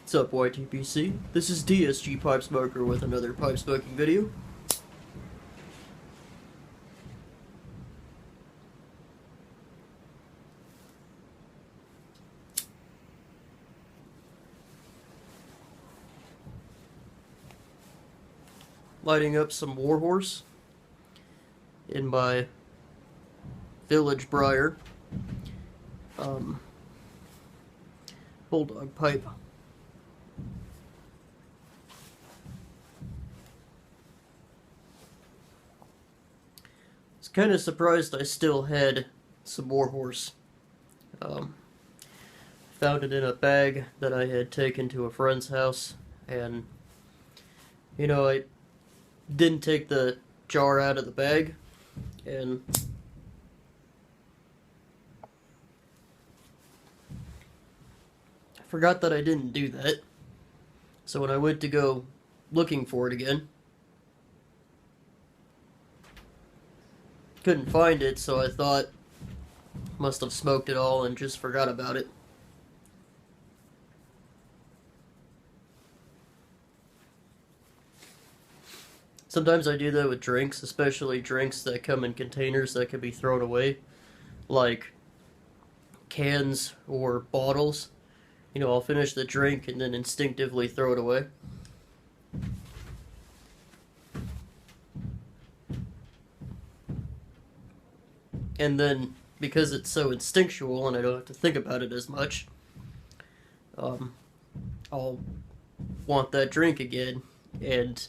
What's up, YTPC? This is DSG Pipe Smoker with another pipe smoking video. Lighting up some Warhorse in my Village Briar Bulldog pipe. I was kind of surprised I still had some Warhorse. Found it in a bag that I had taken to a friend's house, and I didn't take the jar out of the bag, and I forgot that I didn't do that. So when I went to go looking for it again, couldn't find it, so I thought must have smoked it all and just forgot about it. Sometimes I do that with drinks, especially drinks that come in containers that can be thrown away, like cans or bottles. I'll finish the drink and then instinctively throw it away. And then, because it's so instinctual and I don't have to think about it as much, I'll want that drink again, and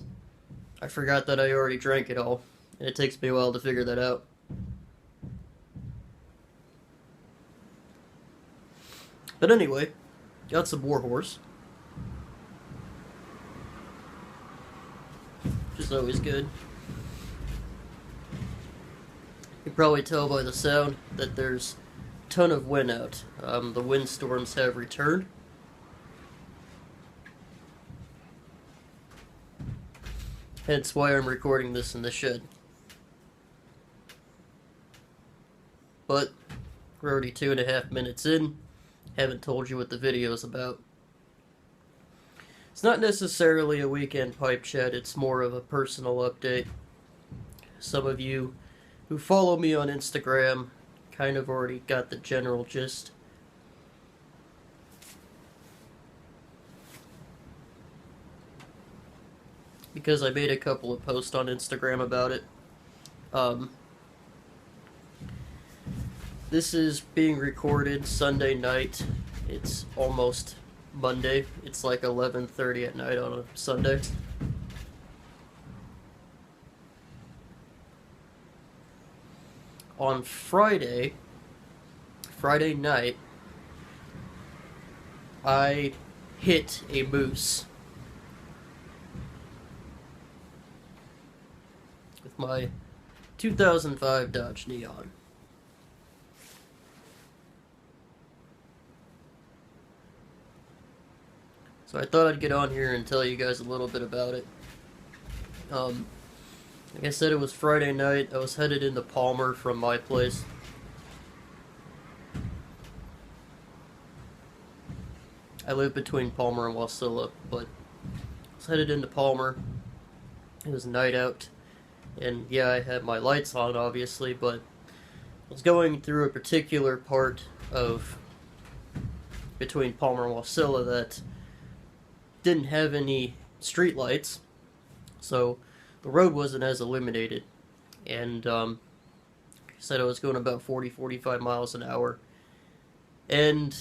I forgot that I already drank it all, and it takes me a while to figure that out. But anyway, got some Warhorse, which is always good. You can probably tell by the sound that there's a ton of wind out. The windstorms have returned. Hence why I'm recording this in the shed. But we're already 2.5 minutes in. Haven't told you what the video is about. It's not necessarily a weekend pipe chat, it's more of a personal update. Some of you who follow me on Instagram kind of already got the general gist. Because I made a couple of posts on Instagram about it. This is being recorded Sunday night. It's almost Monday. It's like 11:30 at night on a Sunday. On Friday night, I hit a moose with my 2005 Dodge Neon. So I thought I'd get on here and tell you guys a little bit about it. Like I said, it was Friday night. I was headed into Palmer from my place. I live between Palmer and Wasilla, but I was headed into Palmer. It was night out. And yeah, I had my lights on, obviously, but I was going through a particular part of between Palmer and Wasilla that didn't have any street lights, so the road wasn't as illuminated. And I said I was going about 40-45 miles an hour, and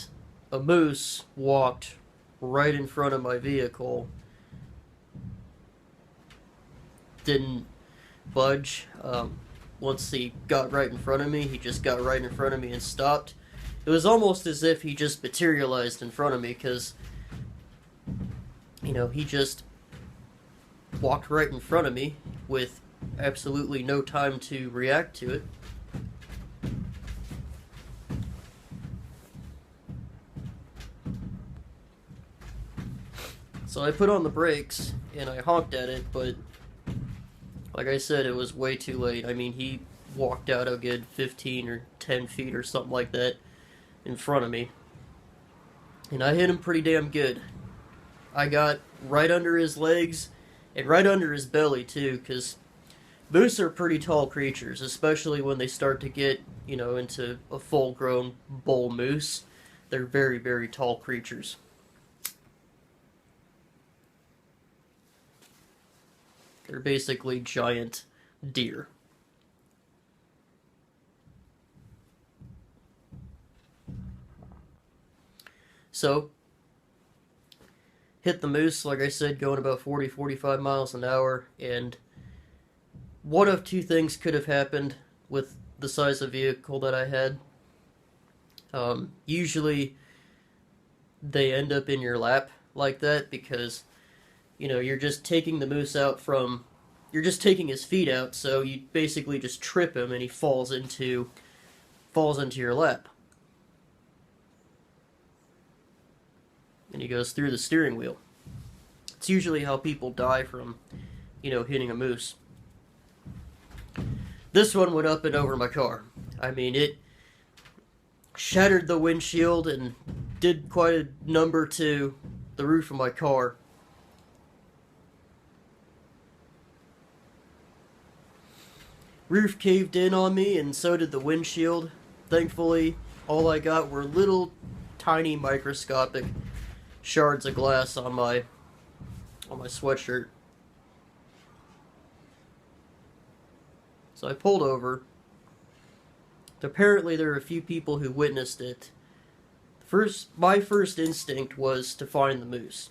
a moose walked right in front of my vehicle. Didn't budge. Once he got right in front of me, he just got right in front of me and stopped. It was almost as if he just materialized in front of me, because he just walked right in front of me with absolutely no time to react to it. So I put on the brakes and I honked at it, but like I said, it was way too late. I mean, he walked out a good 15 or 10 feet or something like that in front of me. And I hit him pretty damn good. I got right under his legs and right under his belly too, because moose are pretty tall creatures, especially when they start to get, into a full-grown bull moose. They're very, very tall creatures. They're basically giant deer. So, hit the moose, like I said, going about 40-45 miles an hour, and one of two things could have happened with the size of vehicle that I had. Usually, they end up in your lap like that because, you're just taking the moose out from, you're just taking his feet out, so you basically just trip him and he falls into your lap. And he goes through the steering wheel. It's usually how people die from, hitting a moose. This one went up and over my car. I mean, it shattered the windshield and did quite a number to the roof of my car. Roof caved in on me, and so did the windshield. Thankfully, all I got were little tiny microscopic shards of glass on my sweatshirt. So I pulled over. Apparently there were a few people who witnessed it. My first instinct was to find the moose.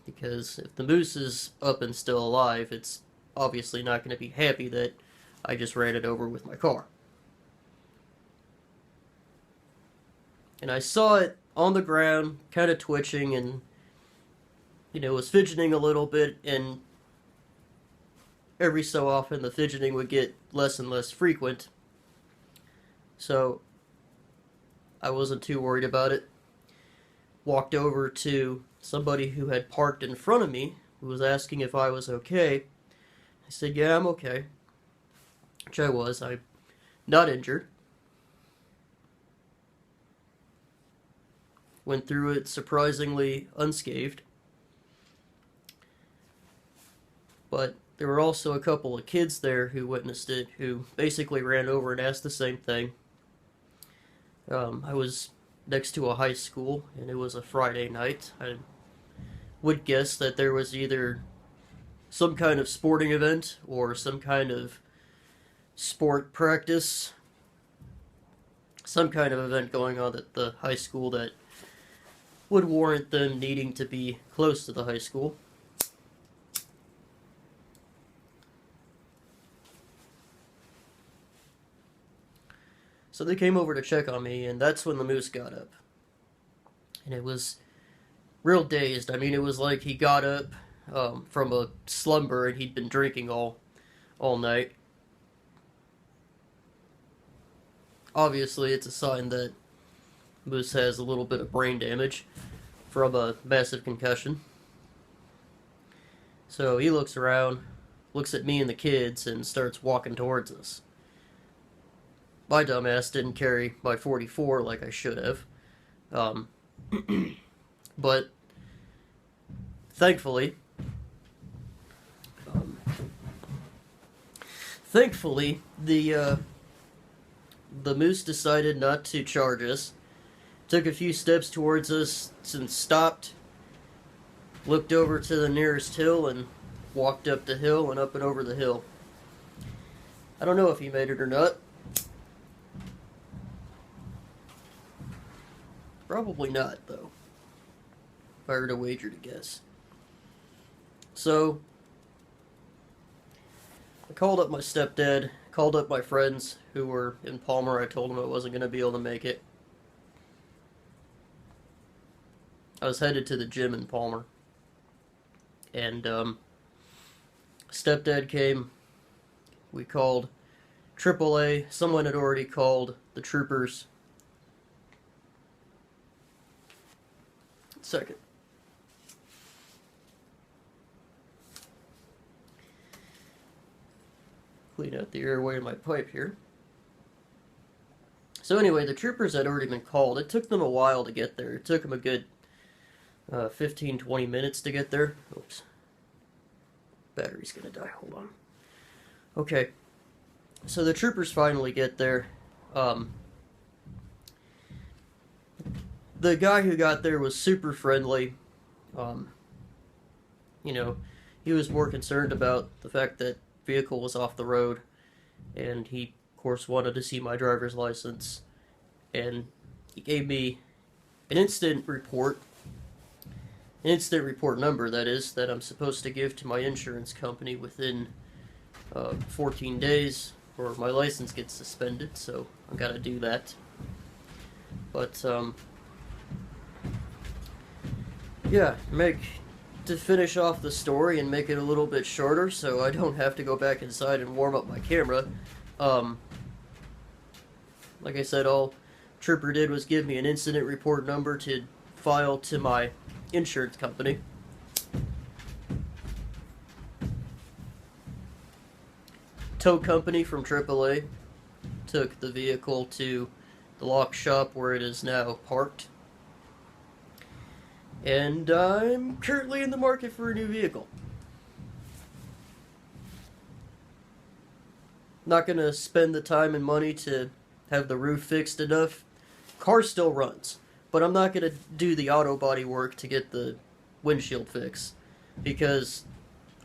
Because if the moose is up and still alive, it's obviously not going to be happy that I just ran it over with my car. And I saw it on the ground, kind of twitching, and, was fidgeting a little bit, and every so often the fidgeting would get less and less frequent. So I wasn't too worried about it. Walked over to somebody who had parked in front of me, who was asking if I was okay. I said, yeah, I'm okay. Which I was. I'm not injured. Went through it surprisingly unscathed. But there were also a couple of kids there who witnessed it, who basically ran over and asked the same thing. I was next to a high school, and it was a Friday night. I would guess that there was either some kind of sporting event or some kind of sport practice, some kind of event going on at the high school that would warrant them needing to be close to the high school. So they came over to check on me, and that's when the moose got up. And it was real dazed. I mean, it was like he got up from a slumber and he'd been drinking all night. Obviously, it's a sign that moose has a little bit of brain damage from a massive concussion. So he looks around, looks at me and the kids, and starts walking towards us. My dumbass didn't carry my .44 like I should have. But thankfully, the moose decided not to charge us. Took a few steps towards us and stopped, looked over to the nearest hill, and walked up the hill and up and over the hill. I don't know if he made it or not. Probably not, though. If I were to wager to guess. So, I called up my stepdad, called up my friends who were in Palmer. I told them I wasn't going to be able to make it. I was headed to the gym in Palmer. And, stepdad came. We called AAA. Someone had already called the troopers. Second. Clean out the airway in my pipe here. So anyway, the troopers had already been called. It took them a while to get there. It took them a good 15-20 minutes to get there. Oops. Battery's gonna die. Hold on. Okay. So the troopers finally get there. The guy who got there was super friendly. You know, he was more concerned about the fact that vehicle was off the road, and he, of course, wanted to see my driver's license, and he gave me an incident report number, that is, that I'm supposed to give to my insurance company within 14 days, or my license gets suspended, so I gotta do that. But, yeah, to finish off the story and make it a little bit shorter so I don't have to go back inside and warm up my camera, like I said, all Trooper did was give me an incident report number to file to my insurance company. Tow company from AAA took the vehicle to the lock shop where it is now parked. And I'm currently in the market for a new vehicle. Not gonna spend the time and money to have the roof fixed enough. Car still runs, but I'm not gonna do the auto body work to get the windshield fix, because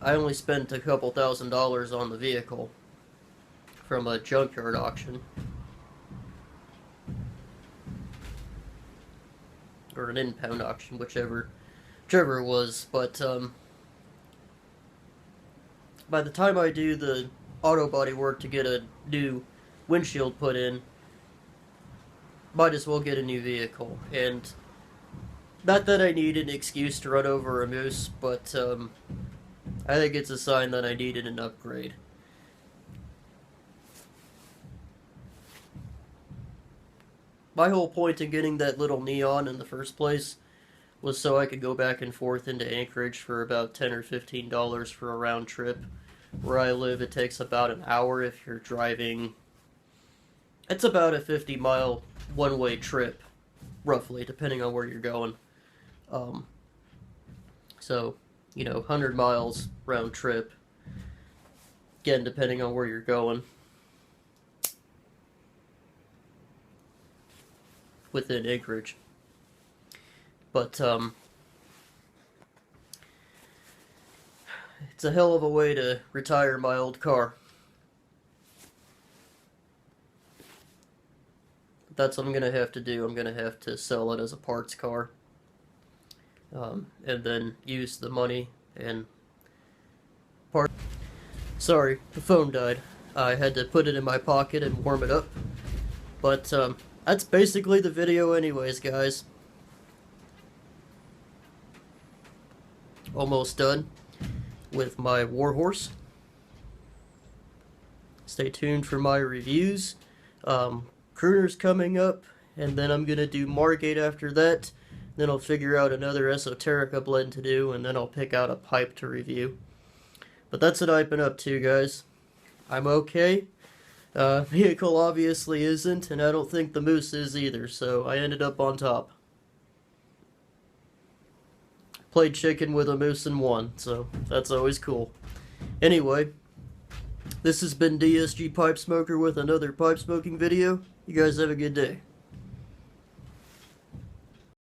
I only spent a couple $1,000s on the vehicle from a junkyard auction. Or an impound auction, whichever it was. But by the time I do the auto body work to get a new windshield put in, might as well get a new vehicle. And not that I need an excuse to run over a moose, but I think it's a sign that I needed an upgrade. My whole point in getting that little neon in the first place was so I could go back and forth into Anchorage for about $10 or $15 for a round trip. Where I live, it takes about an hour if you're driving. It's about a 50-mile one-way trip, roughly, depending on where you're going. So, 100 miles round trip. Again, depending on where you're going. Within Anchorage. But, it's a hell of a way to retire my old car. That's what I'm gonna have to do. I'm gonna have to sell it as a parts car. And then use the money and Sorry, the phone died. I had to put it in my pocket and warm it up. But, that's basically the video anyways, guys. Almost done with my Warhorse. Stay tuned for my reviews. Crooner's coming up, and then I'm gonna do Margate after that. Then I'll figure out another Esoterica blend to do, and then I'll pick out a pipe to review. But that's what I've been up to, guys. I'm okay. Vehicle obviously isn't, and I don't think the moose is either, so I ended up on top. Played chicken with a moose and won, so that's always cool. Anyway, this has been DSG Pipe Smoker with another pipe smoking video. You guys have a good day.